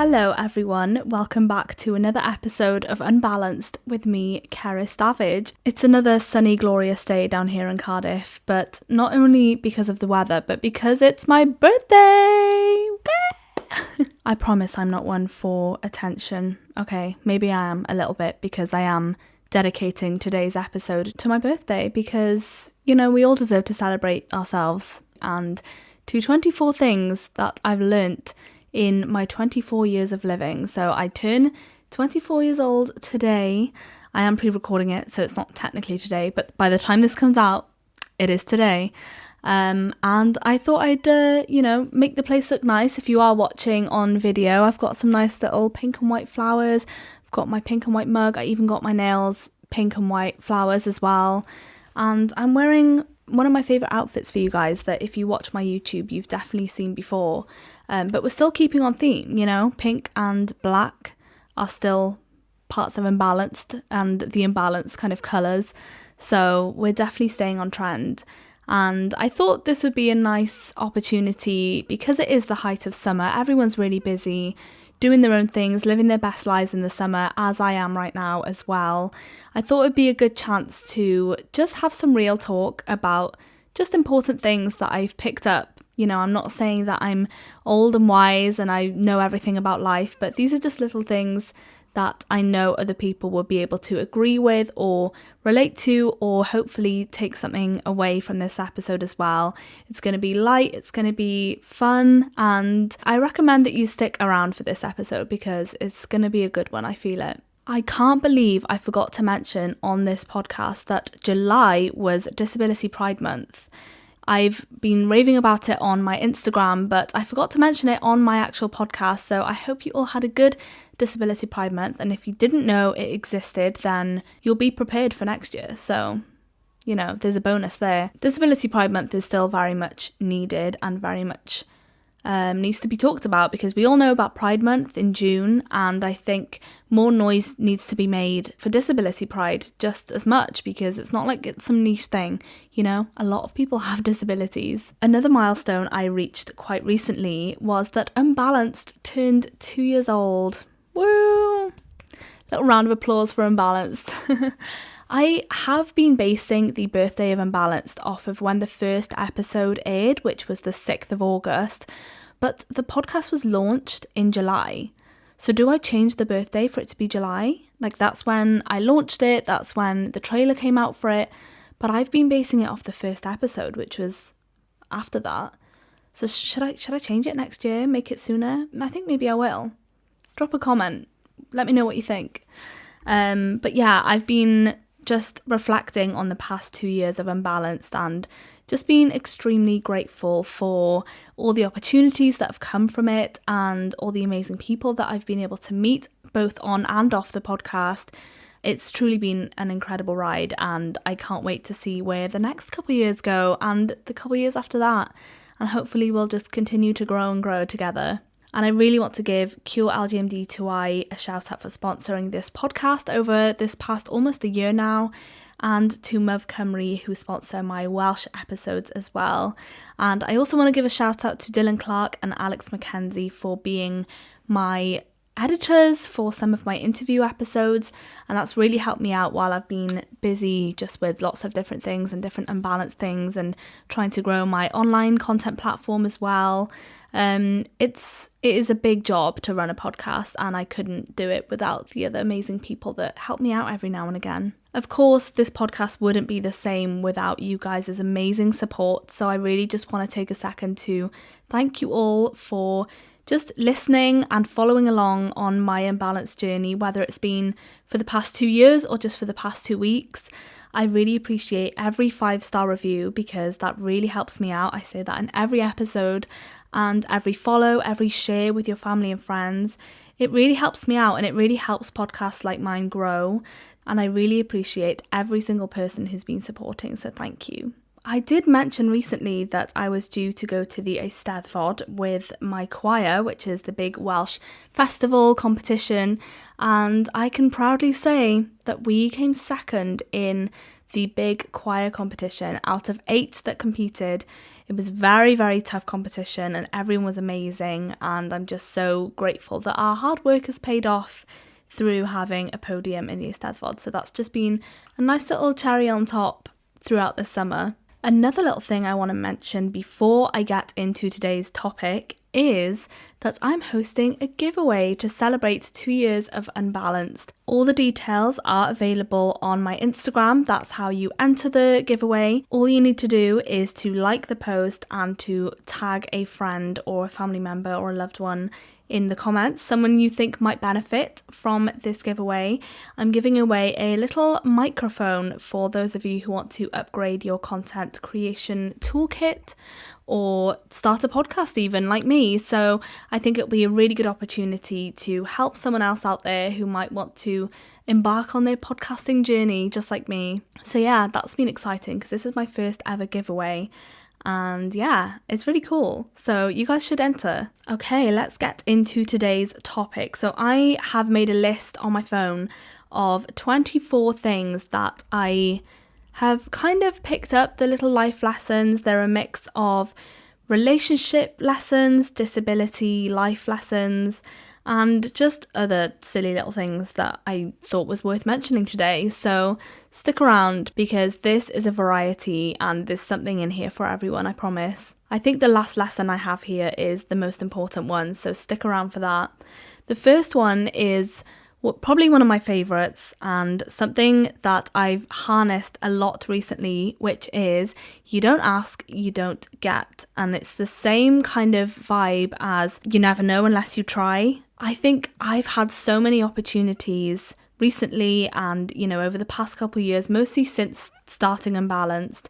Hello everyone, welcome back to another episode of Unbalanced with me, Cerys Davage. It's another sunny, glorious day down here in Cardiff, but not only because of the weather, but because it's my birthday! I promise I'm not one for attention. Okay, maybe I am a little bit because I am dedicating today's episode to my birthday because, we all deserve to celebrate ourselves and to 24 things that I've learnt in my 24 years of living. So I turn 24 years old today. I am pre-recording it, so it's not technically today, but by the time this comes out, it is today. And I thought I'd, make the place look nice. If you are watching on video, I've got some nice little pink and white flowers. I've got my pink and white mug. I even got my nails pink and white flowers as well. And I'm wearing one of my favourite outfits for you guys that if you watch my YouTube, you've definitely seen before. But we're still keeping on theme, pink and black are still parts of Unbalanced and the Unbalanced kind of colours. So we're definitely staying on trend. And I thought this would be a nice opportunity because it is the height of summer. Everyone's really busy, doing their own things, living their best lives in the summer, as I am right now as well. I thought it'd be a good chance to just have some real talk about just important things that I've picked up. I'm not saying that I'm old and wise and I know everything about life, but these are just little things that I know other people will be able to agree with or relate to, or hopefully take something away from this episode as well. It's going to be light, it's going to be fun, and I recommend that you stick around for this episode because it's going to be a good one, I feel it. I can't believe I forgot to mention on this podcast that July was Disability Pride Month. I've been raving about it on my Instagram, but I forgot to mention it on my actual podcast, so I hope you all had a good Disability Pride Month, and if you didn't know it existed, then you'll be prepared for next year, so, there's a bonus there. Disability Pride Month is still very much needed and very much needs to be talked about because we all know about Pride Month in June, and I think more noise needs to be made for Disability Pride just as much because it's not like it's some niche thing, a lot of people have disabilities. Another milestone I reached quite recently was that Unbalanced turned 2 years old. Woo! Little round of applause for Unbalanced. I have been basing the birthday of Unbalanced off of when the first episode aired, which was the 6th of August, but the podcast was launched in July. So do I change the birthday for it to be July? That's when I launched it, that's when the trailer came out for it, but I've been basing it off the first episode, which was after that. So should I change it next year, make it sooner? I think maybe I will. Drop a comment, let me know what you think. But yeah, I've been just reflecting on the past 2 years of Unbalanced and just being extremely grateful for all the opportunities that have come from it and all the amazing people that I've been able to meet both on and off the podcast. It's truly been an incredible ride and I can't wait to see where the next couple of years go and the couple of years after that, and hopefully we'll just continue to grow and grow together. And I really want to give Cure LGMD2I a shout out for sponsoring this podcast over this past almost a year now, and to Muv Cymru who sponsor my Welsh episodes as well. And I also want to give a shout out to Dylan Clark and Alex McKenzie for being my editors for some of my interview episodes, and that's really helped me out while I've been busy just with lots of different things and different Unbalanced things and trying to grow my online content platform as well. It is a big job to run a podcast, and I couldn't do it without the other amazing people that help me out every now and again. Of course, this podcast wouldn't be the same without you guys' amazing support, so I really just want to take a second to thank you all for just listening and following along on my Unbalanced journey, whether it's been for the past 2 years or just for the past 2 weeks. I really appreciate every 5-star review because that really helps me out. I say that in every episode, and every follow, every share with your family and friends. It really helps me out and it really helps podcasts like mine grow. And I really appreciate every single person who's been supporting, so thank you. I did mention recently that I was due to go to the Eisteddfod with my choir, which is the big Welsh festival competition, and I can proudly say that we came second in the big choir competition out of 8 that competed. It was very, very tough competition and everyone was amazing, and I'm just so grateful that our hard work has paid off through having a podium in the Eisteddfod. So that's just been a nice little cherry on top throughout the summer. Another little thing I want to mention before I get into today's topic is that I'm hosting a giveaway to celebrate 2 years of Unbalanced. All the details are available on my Instagram. That's how you enter the giveaway. All you need to do is to like the post and to tag a friend or a family member or a loved one in the comments, someone you think might benefit from this giveaway. I'm giving away a little microphone for those of you who want to upgrade your content creation toolkit or start a podcast even like me. So I think it'll be a really good opportunity to help someone else out there who might want to embark on their podcasting journey just like me. So yeah, that's been exciting because this is my first ever giveaway. And yeah, it's really cool. So you guys should enter. Okay, let's get into today's topic. So I have made a list on my phone of 24 things that I have kind of picked up, the little life lessons. They're a mix of relationship lessons, disability life lessons, and just other silly little things that I thought was worth mentioning today. So stick around because this is a variety and there's something in here for everyone, I promise. I think the last lesson I have here is the most important one, so stick around for that. The first one is probably one of my favourites and something that I've harnessed a lot recently, which is you don't ask, you don't get. And it's the same kind of vibe as you never know unless you try. I think I've had so many opportunities recently and, over the past couple of years, mostly since starting Unbalanced,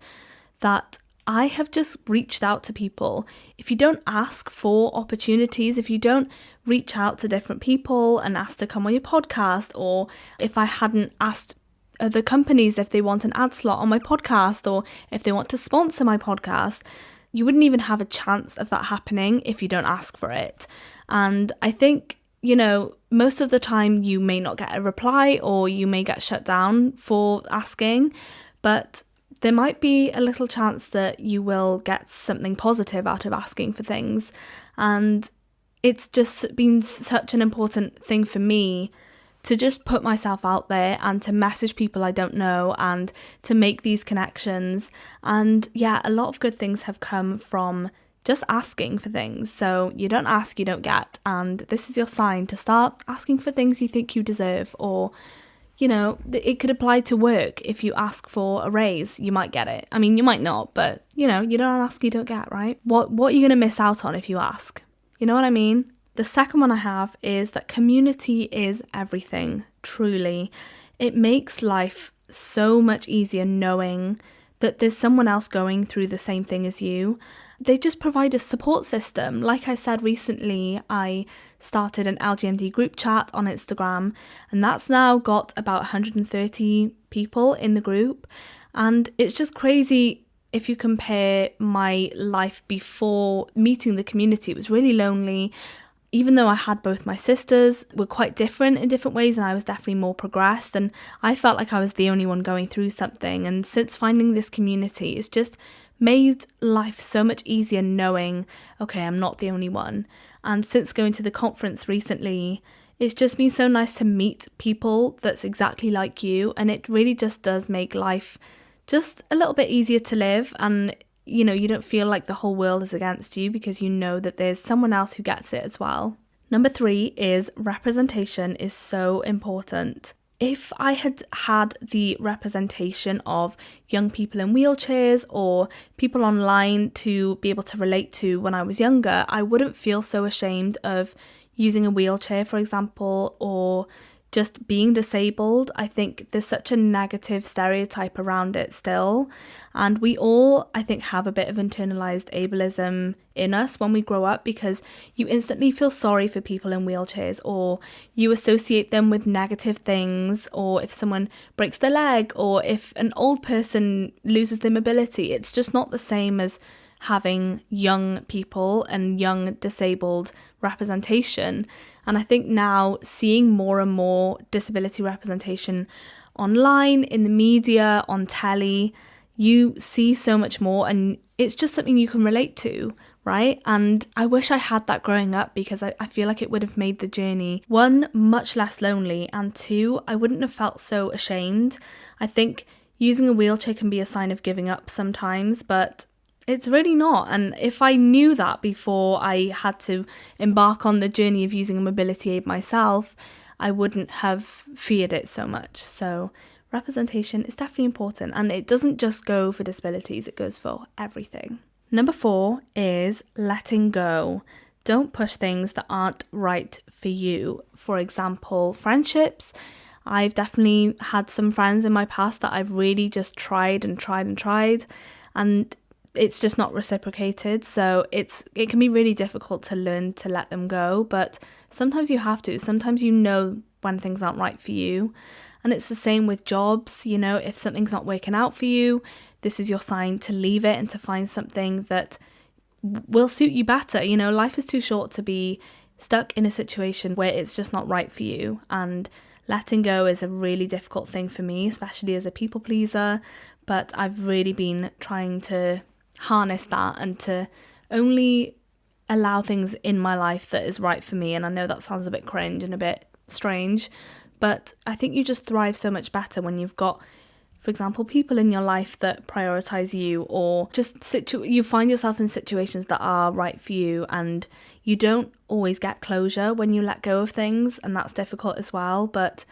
that I have just reached out to people. If you don't ask for opportunities, if you don't reach out to different people and ask to come on your podcast, or if I hadn't asked other companies if they want an ad slot on my podcast or if they want to sponsor my podcast, you wouldn't even have a chance of that happening if you don't ask for it. And I think, most of the time you may not get a reply or you may get shut down for asking, but there might be a little chance that you will get something positive out of asking for things. And it's just been such an important thing for me to just put myself out there and to message people I don't know and to make these connections. And yeah, a lot of good things have come from just asking for things. So you don't ask, you don't get. And this is your sign to start asking for things you think you deserve, or it could apply to work. If you ask for a raise, you might get it. I mean, you might not, but, you don't ask, you don't get, right? What are you going to miss out on if you ask? You know what I mean? The second one I have is that community is everything, truly. It makes life so much easier knowing that there's someone else going through the same thing as you. They just provide a support system. Like I said recently, I started an LGMD group chat on Instagram, and that's now got about 130 people in the group. And it's just crazy if you compare my life before meeting the community. It was really lonely. Even though I had both my sisters, were quite different in different ways, and I was definitely more progressed, and I felt like I was the only one going through something. And since finding this community, it's just made life so much easier knowing, okay, I'm not the only one. And since going to the conference recently, it's just been so nice to meet people that's exactly like you, and it really just does make life just a little bit easier to live. And you don't feel like the whole world is against you because you know that there's someone else who gets it as well. Number 3 is representation is so important. If I had had the representation of young people in wheelchairs or people online to be able to relate to when I was younger, I wouldn't feel so ashamed of using a wheelchair, for example, or just being disabled, I think there's such a negative stereotype around it still. And we all, I think, have a bit of internalized ableism in us when we grow up, because you instantly feel sorry for people in wheelchairs, or you associate them with negative things, or if someone breaks their leg, or if an old person loses their mobility, it's just not the same as having young people and young disabled representation. And I think now seeing more and more disability representation online, in the media, on telly, you see so much more, and it's just something you can relate to, right? And I wish I had that growing up, because I feel like it would have made the journey, one, much less lonely, and two, I wouldn't have felt so ashamed. I think using a wheelchair can be a sign of giving up sometimes, but it's really not. And if I knew that before I had to embark on the journey of using a mobility aid myself, I wouldn't have feared it so much. So representation is definitely important, and it doesn't just go for disabilities, it goes for everything. Number 4 is letting go. Don't push things that aren't right for you. For example, friendships. I've definitely had some friends in my past that I've really just tried, and it's just not reciprocated. So it can be really difficult to learn to let them go, but sometimes you have to. Sometimes you know when things aren't right for you. And it's the same with jobs. You know, if something's not working out for you, this is your sign to leave it and to find something that will suit you better. You know, life is too short to be stuck in a situation where it's just not right for you. And letting go is a really difficult thing for me, especially as a people pleaser. But I've really been trying to harness that and to only allow things in my life that is right for me. And I know that sounds a bit cringe and a bit strange, but I think you just thrive so much better when you've got, for example, people in your life that prioritize you, or just you find yourself in situations that are right for you, and you don't always get closure when you let go of things, and that's difficult as well. But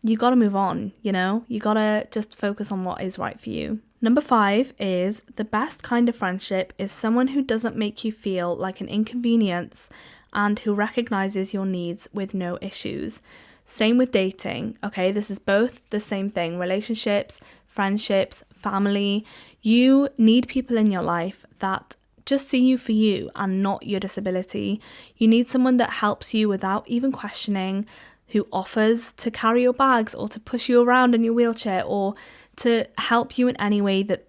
you got to move on, you know? You got to just focus on what is right for you. Number 5 is the best kind of friendship is someone who doesn't make you feel like an inconvenience and who recognizes your needs with no issues. Same with dating, okay? This is both the same thing. Relationships, friendships, family. You need people in your life that just see you for you and not your disability. You need someone that helps you without even questioning, who offers to carry your bags or to push you around in your wheelchair or to help you in any way that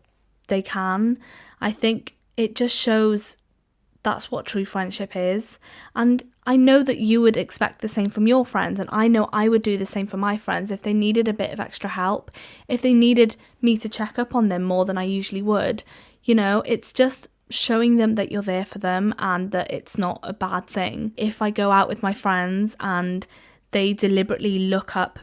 they can. I think it just shows that's what true friendship is. And I know that you would expect the same from your friends, and I know I would do the same for my friends if they needed a bit of extra help, if they needed me to check up on them more than I usually would. You know, it's just showing them that you're there for them and that it's not a bad thing. If I go out with my friends and they deliberately look up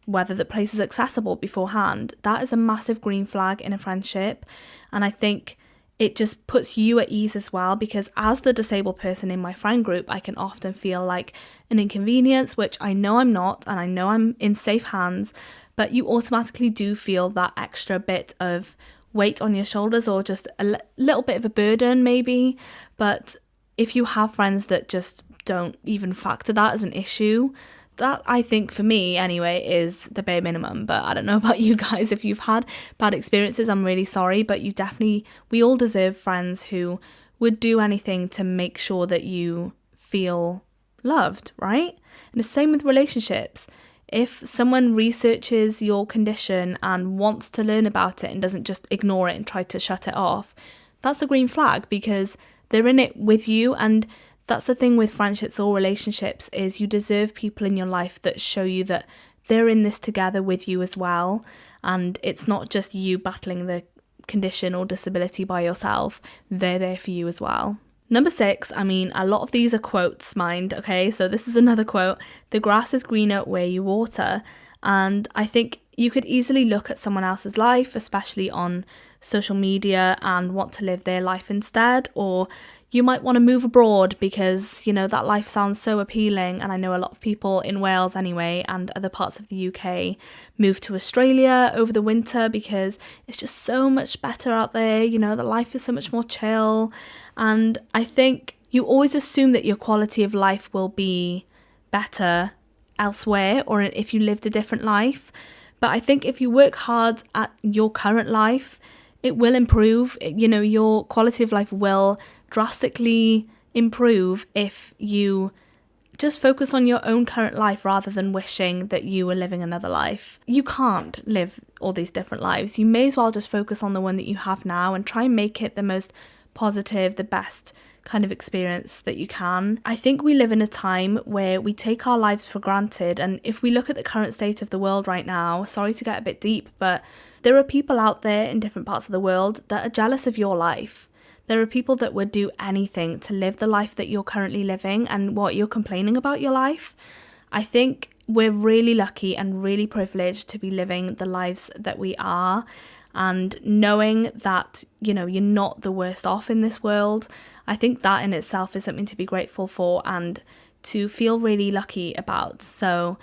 whether the place is accessible beforehand, that is a massive green flag in a friendship. And I think it just puts you at ease as well, because as the disabled person in my friend group, I can often feel like an inconvenience, which I know I'm not, and I know I'm in safe hands, but you automatically do feel that extra bit of weight on your shoulders, or just a little bit of a burden maybe. But if you have friends that just don't even factor that as an issue, that, I think, for me anyway, is the bare minimum. But I don't know about you guys. If you've had bad experiences, I'm really sorry, but we all deserve friends who would do anything to make sure that you feel loved, right? And the same with relationships. If someone researches your condition and wants to learn about it and doesn't just ignore it and try to shut it off, that's a green flag, because they're in it with you. And that's the thing with friendships or relationships, is you deserve people in your life that show you that they're in this together with you as well. And it's not just you battling the condition or disability by yourself. They're there for you as well. Number 6, I mean, a lot of these are quotes, mind, okay? So this is another quote. The grass is greener where you water. And I think you could easily look at someone else's life, especially on social media, and want to live their life instead. Or you might want to move abroad because, you know, that life sounds so appealing. And I know a lot of people in Wales anyway, and other parts of the UK, move to Australia over the winter because it's just so much better out there. You know, the life is so much more chill. And I think you always assume that your quality of life will be better elsewhere or if you lived a different life. But I think if you work hard at your current life, it will improve. Your quality of life will drastically improve if you just focus on your own current life rather than wishing that you were living another life. You can't live all these different lives. You may as well just focus on the one that you have now and try and make it the most positive, the best kind of experience that you can. I think we live in a time where we take our lives for granted, and if we look at the current state of the world right now, sorry to get a bit deep, but there are people out there in different parts of the world that are jealous of your life. There are people that would do anything to live the life that you're currently living, and what you're complaining about your life. I think we're really lucky and really privileged to be living the lives that we are, and knowing that, you're not the worst off in this world. I think that in itself is something to be grateful for and to feel really lucky about. So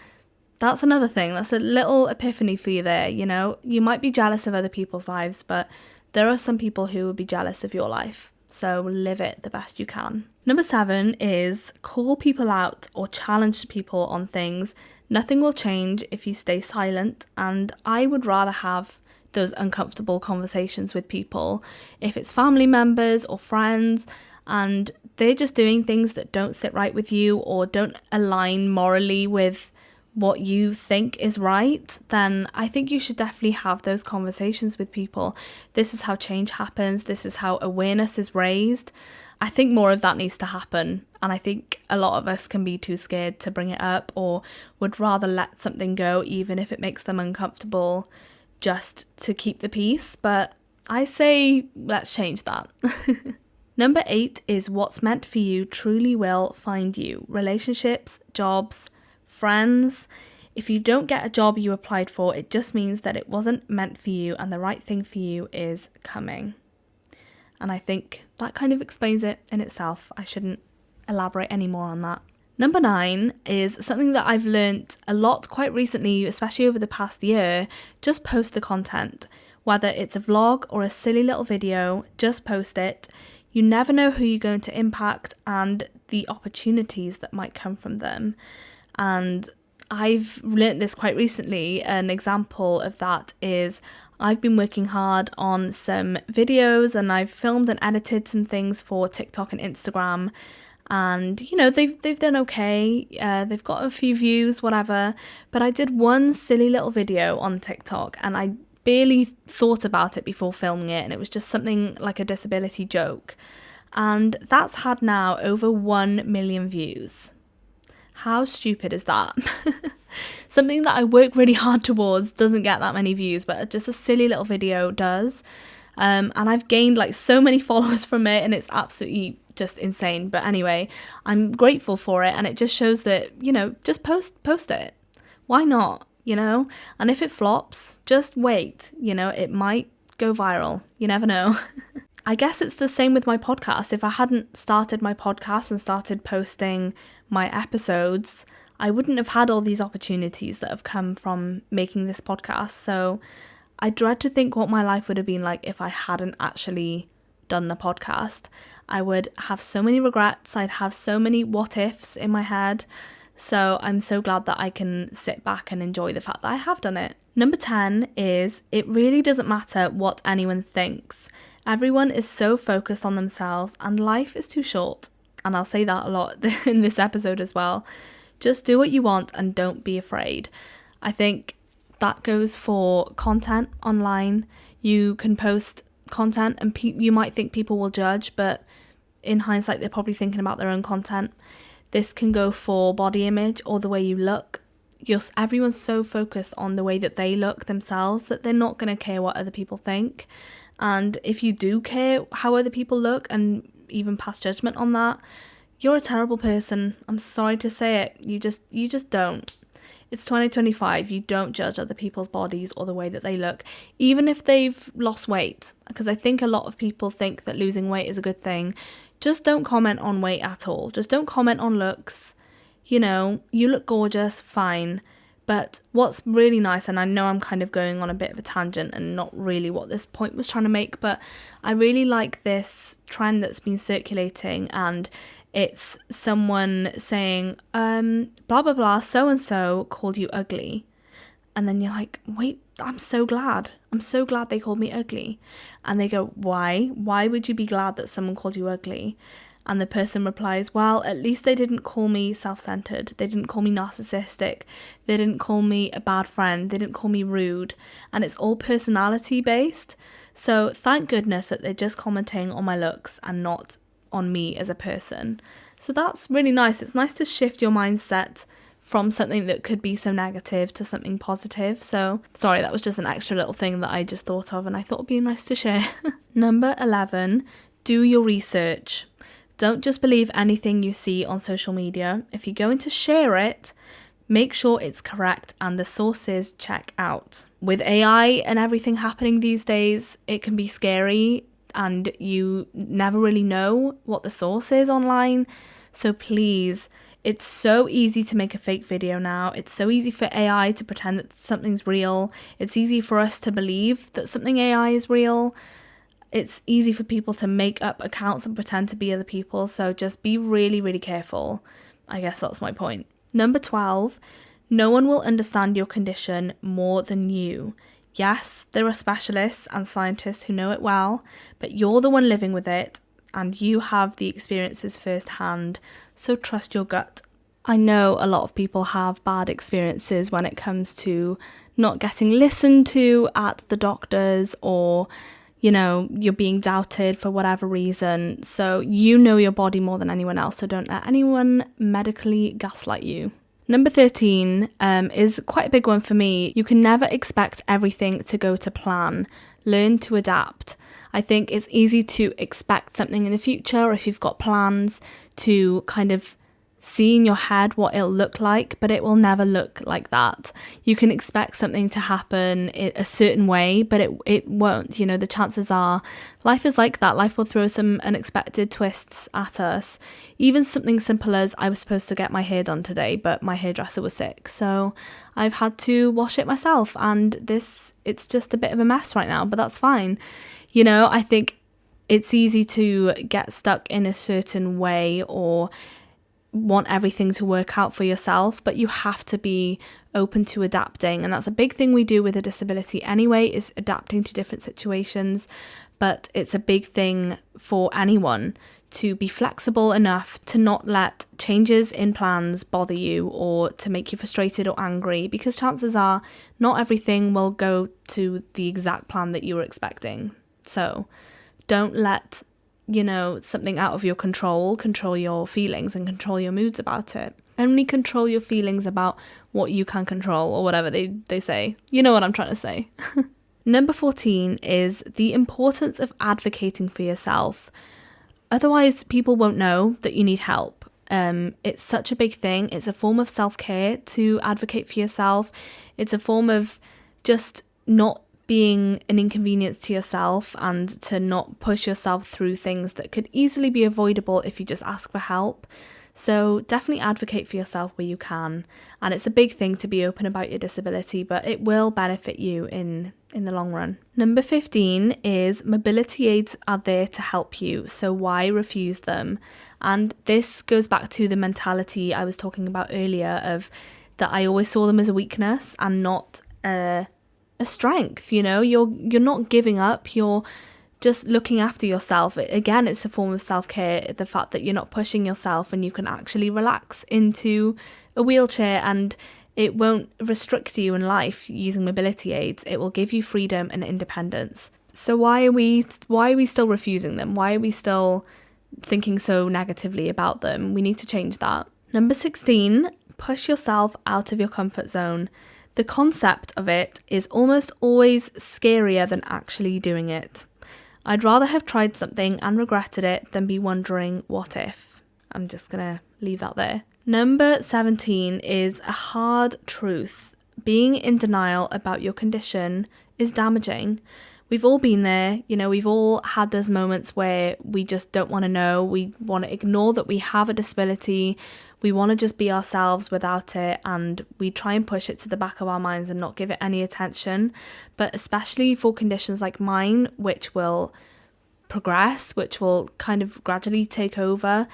that's another thing. That's a little epiphany for you there. You might be jealous of other people's lives, but there are some people who will be jealous of your life. So live it the best you can. Number 7 is call people out or challenge people on things. Nothing will change if you stay silent, and I would rather have those uncomfortable conversations with people if it's family members or friends and they're just doing things that don't sit right with you or don't align morally with what you think is right. Then I think you should definitely have those conversations with people. This is how change happens. This is how awareness is raised. I think more of that needs to happen, and I think a lot of us can be too scared to bring it up or would rather let something go even if it makes them uncomfortable, just to keep the peace. But I say let's change that. Number 8 is what's meant for you truly will find you. Relationships, jobs, friends. If you don't get a job you applied for, it just means that it wasn't meant for you and the right thing for you is coming. And I think that kind of explains it in itself. I shouldn't elaborate any more on that. Number 9 is something that I've learnt a lot quite recently, especially over the past year. Just post the content. Whether it's a vlog or a silly little video, just post it. You never know who you're going to impact and the opportunities that might come from them. And I've learnt this quite recently. An example of that is I've been working hard on some videos and I've filmed and edited some things for TikTok and Instagram. And, they've done okay. They've got a few views, whatever. But I did one silly little video on TikTok and I barely thought about it before filming it. And it was just something like a disability joke. And that's had now over 1 million views. How stupid is that? Something that I work really hard towards doesn't get that many views, but just a silly little video does. And I've gained so many followers from it, and it's absolutely just insane. But anyway, I'm grateful for it, and it just shows that, just post it. Why not? And if it flops, just wait. It might go viral. You never know. I guess it's the same with my podcast. If I hadn't started my podcast and started posting my episodes, I wouldn't have had all these opportunities that have come from making this podcast. So I dread to think what my life would have been like if I hadn't actually done the podcast. I would have so many regrets. I'd have so many what ifs in my head. So I'm so glad that I can sit back and enjoy the fact that I have done it. Number 10 is it really doesn't matter what anyone thinks. Everyone is so focused on themselves and life is too short. And I'll say that a lot in this episode as well. Just do what you want and don't be afraid. I think that goes for content online. You can post content and you might think people will judge, but in hindsight, they're probably thinking about their own content. This can go for body image or the way you look. Everyone's so focused on the way that they look themselves that they're not going to care what other people think. And if you do care how other people look and even pass judgment on that, you're a terrible person. I'm sorry to say it. You just don't. It's 2025. You don't judge other people's bodies or the way that they look, even if they've lost weight. Because I think a lot of people think that losing weight is a good thing. Just don't comment on weight at all. Just don't comment on looks. You look gorgeous, fine. But what's really nice, and I know I'm kind of going on a bit of a tangent and not really what this point was trying to make, but I really like this trend that's been circulating, and it's someone saying, blah, blah, blah, so-and-so called you ugly. And then you're like, wait, I'm so glad. I'm so glad they called me ugly. And they go, why? Why would you be glad that someone called you ugly? And the person replies, well, at least they didn't call me self-centered. They didn't call me narcissistic. They didn't call me a bad friend. They didn't call me rude. And it's all personality based. So thank goodness that they're just commenting on my looks and not on me as a person. So that's really nice. It's nice to shift your mindset from something that could be so negative to something positive. So sorry, that was just an extra little thing that I just thought of and I thought it'd be nice to share. Number 11, do your research. Don't just believe anything you see on social media. If you're going to share it, make sure it's correct and the sources check out. With AI and everything happening these days, it can be scary and you never really know what the source is online. So please, it's so easy to make a fake video now. It's so easy for AI to pretend that something's real. It's easy for us to believe that something AI is real. It's easy for people to make up accounts and pretend to be other people. So just be really, really careful. I guess that's my point. Number 12, no one will understand your condition more than you. Yes, there are specialists and scientists who know it well, but you're the one living with it and you have the experiences firsthand. So trust your gut. I know a lot of people have bad experiences when it comes to not getting listened to at the doctors, or you're being doubted for whatever reason. So you know your body more than anyone else. So don't let anyone medically gaslight you. Number 13 is quite a big one for me. You can never expect everything to go to plan. Learn to adapt. I think it's easy to expect something in the future, if you've got plans, to kind of see in your head what it'll look like, but it will never look like that. You can expect something to happen a certain way, but it won't. The chances are life is like that. Life will throw some unexpected twists at us. Even something simple as I was supposed to get my hair done today, but my hairdresser was sick, so I've had to wash it myself, and it's just a bit of a mess right now, but that's fine. I think it's easy to get stuck in a certain way or want everything to work out for yourself, but you have to be open to adapting, and that's a big thing we do with a disability anyway, is adapting to different situations. But it's a big thing for anyone to be flexible enough to not let changes in plans bother you or to make you frustrated or angry, because chances are not everything will go to the exact plan that you were expecting. So don't let something out of your control your feelings and control your moods about it. Only control your feelings about what you can control, or whatever they say. You know what I'm trying to say. Number 14 is the importance of advocating for yourself. Otherwise, people won't know that you need help. It's such a big thing. It's a form of self-care to advocate for yourself. It's a form of just not being an inconvenience to yourself and to not push yourself through things that could easily be avoidable if you just ask for help. So definitely advocate for yourself where you can. And it's a big thing to be open about your disability, but it will benefit you in the long run. Number 15 is mobility aids are there to help you, so why refuse them? And this goes back to the mentality I was talking about earlier, of that I always saw them as a weakness and not a strength. You're not giving up, you're just looking after yourself. Again, it's a form of self-care, the fact that you're not pushing yourself and you can actually relax into a wheelchair, and it won't restrict you in life using mobility aids. It will give you freedom and independence. So why are we still refusing them? Why are we still thinking so negatively about them? We need to change that. Number 16, push yourself out of your comfort zone. The concept of it is almost always scarier than actually doing it. I'd rather have tried something and regretted it than be wondering what if. I'm just going to leave that there. Number 17 is a hard truth. Being in denial about your condition is damaging. we've all been there. We've all had those moments where we just don't want to know. We want to ignore that we have a disability. We want to just be ourselves without it, and we try and push it to the back of our minds and not give it any attention. But especially for conditions like mine, which will progress, which will kind of gradually take over,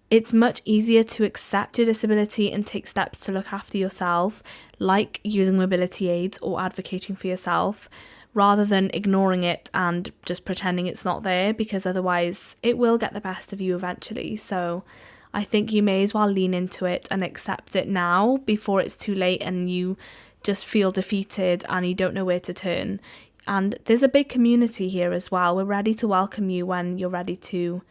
it's much easier to accept your disability and take steps to look after yourself, like using mobility aids or advocating for yourself, rather than ignoring it and just pretending it's not there, because otherwise it will get the best of you eventually. So I think you may as well lean into it and accept it now before it's too late and you just feel defeated and you don't know where to turn. And there's a big community here as well. We're ready to welcome you when you're ready to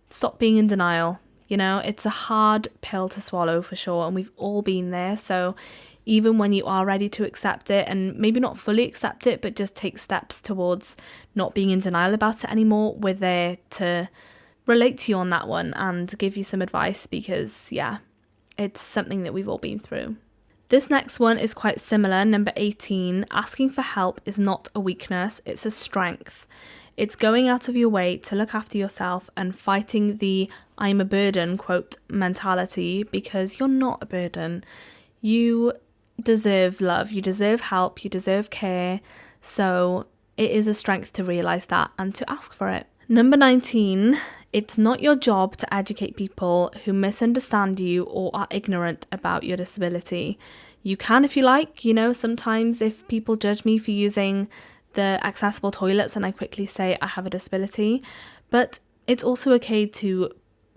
stop being in denial. It's a hard pill to swallow for sure, and we've all been there. So even when you are ready to accept it, and maybe not fully accept it, but just take steps towards not being in denial about it anymore, we're there to relate to you on that one and give you some advice, because it's something that we've all been through. This next one is quite similar, number 18. Asking for help is not a weakness, it's a strength. It's going out of your way to look after yourself and fighting the I'm a burden, quote, mentality, because you're not a burden. You deserve love, you deserve help, you deserve care. So it is a strength to realise that and to ask for it. Number 19, it's not your job to educate people who misunderstand you or are ignorant about your disability. You can if you like. Sometimes if people judge me for using the accessible toilets and I quickly say I have a disability, but it's also okay to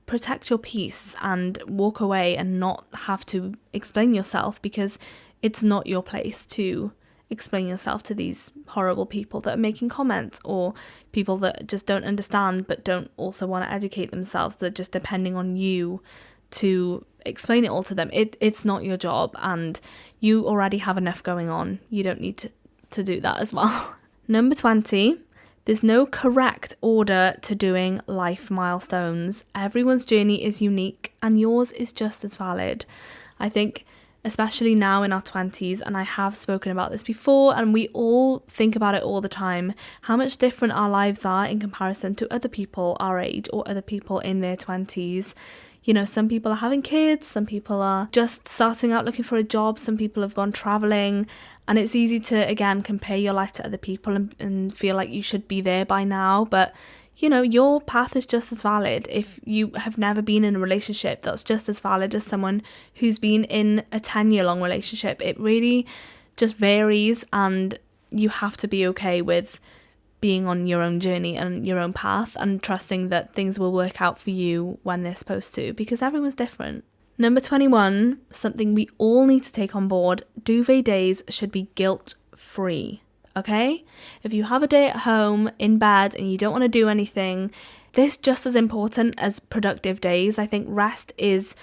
protect your peace and walk away and not have to explain yourself, because it's not your place to explain yourself to these horrible people that are making comments, or people that just don't understand but don't also want to educate themselves. They're just depending on you to explain it all to them. It's not your job, and you already have enough going on. You don't need to do that as well. Number 20, there's no correct order to doing life milestones. Everyone's journey is unique and yours is just as valid. I think especially now in our 20s, and I have spoken about this before, and we all think about it all the time, how much different our lives are in comparison to other people our age or other people in their 20s. Some people are having kids, some people are just starting out looking for a job, some people have gone traveling, and it's easy to, again, compare your life to other people and feel like you should be there by now. But your path is just as valid. If you have never been in a relationship, that's just as valid as someone who's been in a 10-year-long relationship. It really just varies, and you have to be okay with being on your own journey and your own path and trusting that things will work out for you when they're supposed to, because everyone's different. Number 21, something we all need to take on board: duvet days should be guilt-free. Okay? If you have a day at home in bed and you don't want to do anything, this is just as important as productive days. I think rest is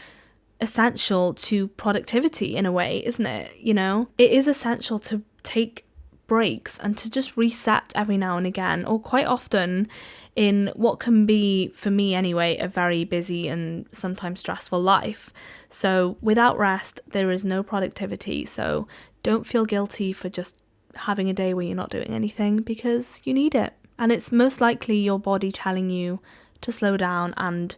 essential to productivity in a way, isn't it? It is essential to take breaks and to just reset every now and again, or quite often in what can be, for me anyway, a very busy and sometimes stressful life. So without rest, there is no productivity. So don't feel guilty for just having a day where you're not doing anything, because you need it. And it's most likely your body telling you to slow down and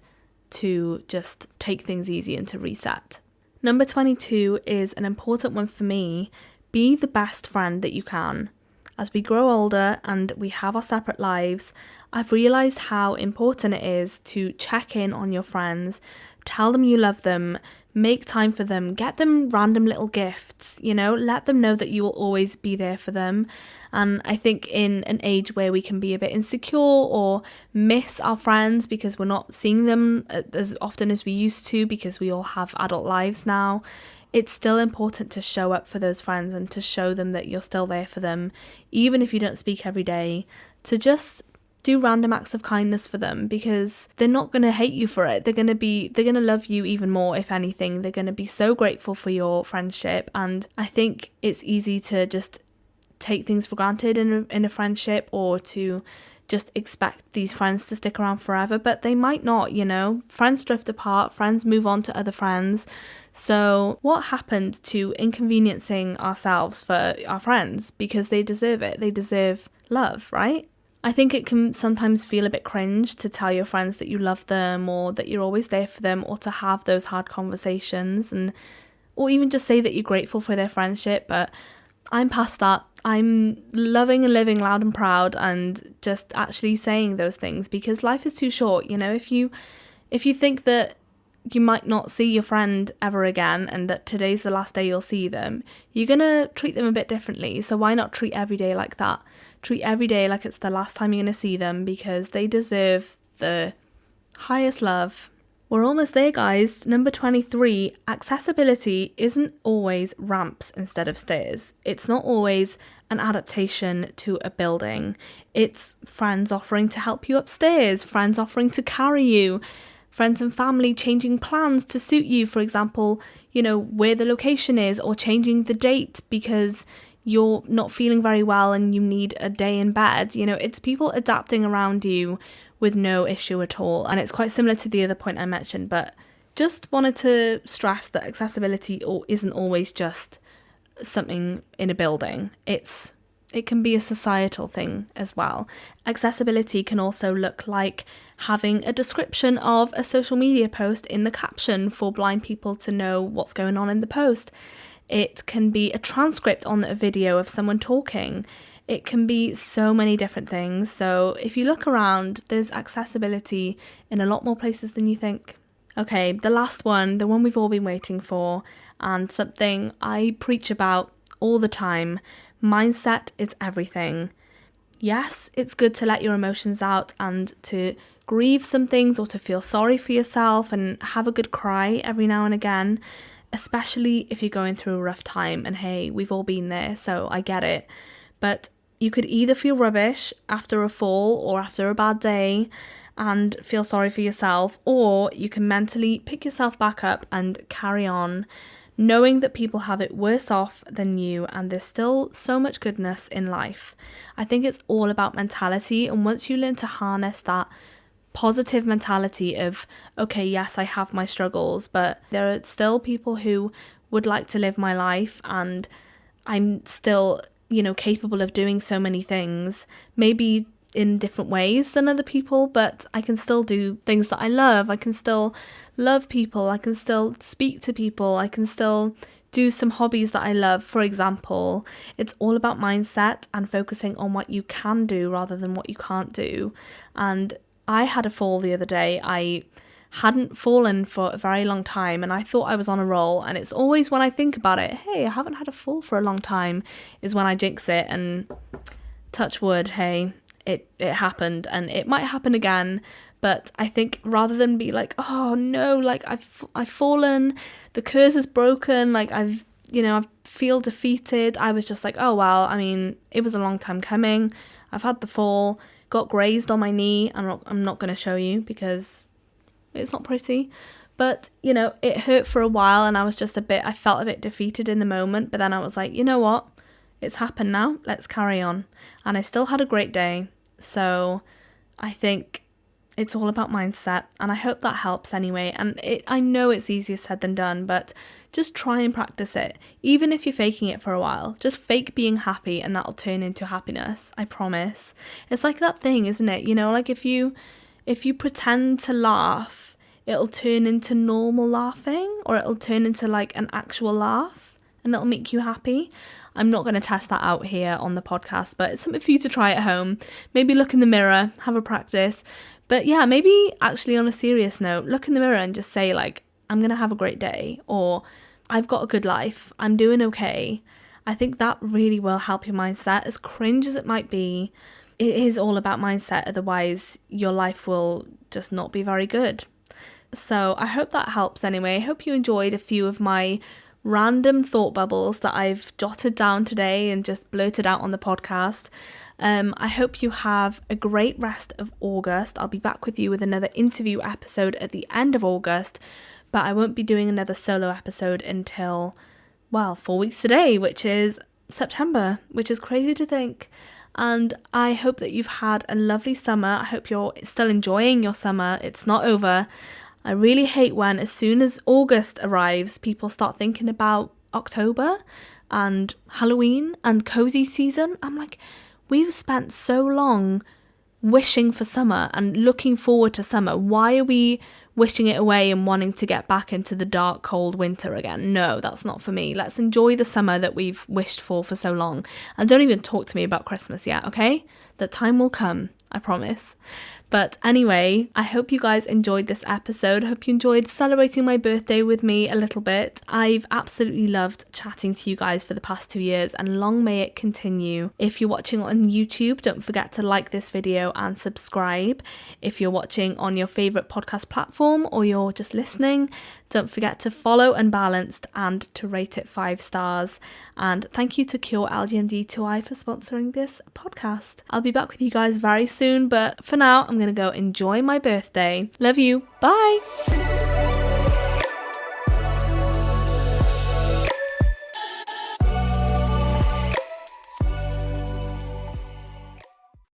to just take things easy and to reset. Number 22 is an important one for me. Be the best friend that you can. As we grow older and we have our separate lives, I've realised how important it is to check in on your friends, tell them you love them, make time for them, get them random little gifts, let them know that you will always be there for them. And I think in an age where we can be a bit insecure or miss our friends because we're not seeing them as often as we used to, because we all have adult lives now, it's still important to show up for those friends and to show them that you're still there for them, even if you don't speak every day, to just do random acts of kindness for them, because they're not going to hate you for it. They're going to love you even more. If anything, they're going to be so grateful for your friendship. And I think it's easy to just take things for granted in a friendship, or to just expect these friends to stick around forever, but they might not. Friends drift apart, friends move on to other friends. So what happened to inconveniencing ourselves for our friends? Because they deserve it. They deserve love, right? I think it can sometimes feel a bit cringe to tell your friends that you love them or that you're always there for them, or to have those hard conversations, or even just say that you're grateful for their friendship. But I'm past that. I'm loving and living loud and proud and just actually saying those things, because life is too short. If you think that you might not see your friend ever again and that today's the last day you'll see them, you're going to treat them a bit differently. So why not treat every day like that? Treat every day like it's the last time you're going to see them, because they deserve the highest love. We're almost there, guys. Number 23, accessibility isn't always ramps instead of stairs. It's not always an adaptation to a building. It's friends offering to help you upstairs, friends offering to carry you, friends and family changing plans to suit you, for example, where the location is, or changing the date because you're not feeling very well and you need a day in bed. It's people adapting around you with no issue at all. And it's quite similar to the other point I mentioned, but just wanted to stress that accessibility isn't always just something in a building. It can be a societal thing as well. Accessibility can also look like having a description of a social media post in the caption for blind people to know what's going on in the post. It can be a transcript on a video of someone talking. It can be so many different things. So if you look around, there's accessibility in a lot more places than you think. Okay, the last one, the one we've all been waiting for, and something I preach about all the time. Mindset is everything. Yes, it's good to let your emotions out and to grieve some things, or to feel sorry for yourself and have a good cry every now and again, especially if you're going through a rough time. And hey, we've all been there, so I get it. But you could either feel rubbish after a fall or after a bad day and feel sorry for yourself, or you can mentally pick yourself back up and carry on, knowing that people have it worse off than you and there's still so much goodness in life. I think it's all about mentality, and once you learn to harness that positive mentality of, okay, yes, I have my struggles, but there are still people who would like to live my life, and I'm still, capable of doing so many things, maybe in different ways than other people, but I can still do things that I love. I can still love people. I can still speak to people. I can still do some hobbies that I love, for example. It's all about mindset and focusing on what you can do rather than what you can't do. And I had a fall the other day. I hadn't fallen for a very long time and I thought I was on a roll, and it's always when I think about it, hey, I haven't had a fall for a long time, is when I jinx it. And touch wood, hey, it happened, and it might happen again. But I think rather than be like, oh no, like I've fallen, the curse is broken, like I feel defeated, I was just like, oh well, I mean, it was a long time coming. I've had the fall, got grazed on my knee. I'm not going to show you because it's not pretty, but it hurt for a while, and I felt a bit defeated in the moment. But then I was like, you know what, it's happened now, let's carry on. And I still had a great day. So I think it's all about mindset, and I hope that helps anyway. And I know it's easier said than done, but just try and practice it. Even if you're faking it for a while, just fake being happy and that'll turn into happiness. I promise. It's like that thing, isn't it? Like if you pretend to laugh, it'll turn into normal laughing, or it'll turn into like an actual laugh, and it'll make you happy. I'm not going to test that out here on the podcast, but it's something for you to try at home. Maybe look in the mirror, have a practice. But yeah, maybe actually on a serious note, look in the mirror and just say like, I'm going to have a great day, or I've got a good life, I'm doing okay. I think that really will help your mindset, as cringe as it might be. It is all about mindset, otherwise your life will just not be very good. So I hope that helps anyway. I hope you enjoyed a few of my random thought bubbles that I've jotted down today and just blurted out on the podcast. I hope you have a great rest of August. I'll be back with you with another interview episode at the end of August, but I won't be doing another solo episode until, 4 weeks today, which is September, which is crazy to think. And I hope that you've had a lovely summer. I hope you're still enjoying your summer. It's not over. I really hate when, as soon as August arrives, people start thinking about October and Halloween and cozy season. I'm like, we've spent so long wishing for summer and looking forward to summer. Why are we wishing it away and wanting to get back into the dark, cold winter again? No, that's not for me. Let's enjoy the summer that we've wished for so long. And don't even talk to me about Christmas yet, okay? The time will come, I promise. But anyway, I hope you guys enjoyed this episode. Hope you enjoyed celebrating my birthday with me a little bit. I've absolutely loved chatting to you guys for the past 2 years, and long may it continue. If you're watching on YouTube, don't forget to like this video and subscribe. If you're watching on your favourite podcast platform or you're just listening, don't forget to follow Unbalanced and to rate it 5 stars. And thank you to Cure LGMD2I for sponsoring this podcast. I'll be back with you guys very soon, but for now, I'm going to go enjoy my birthday. Love you. Bye.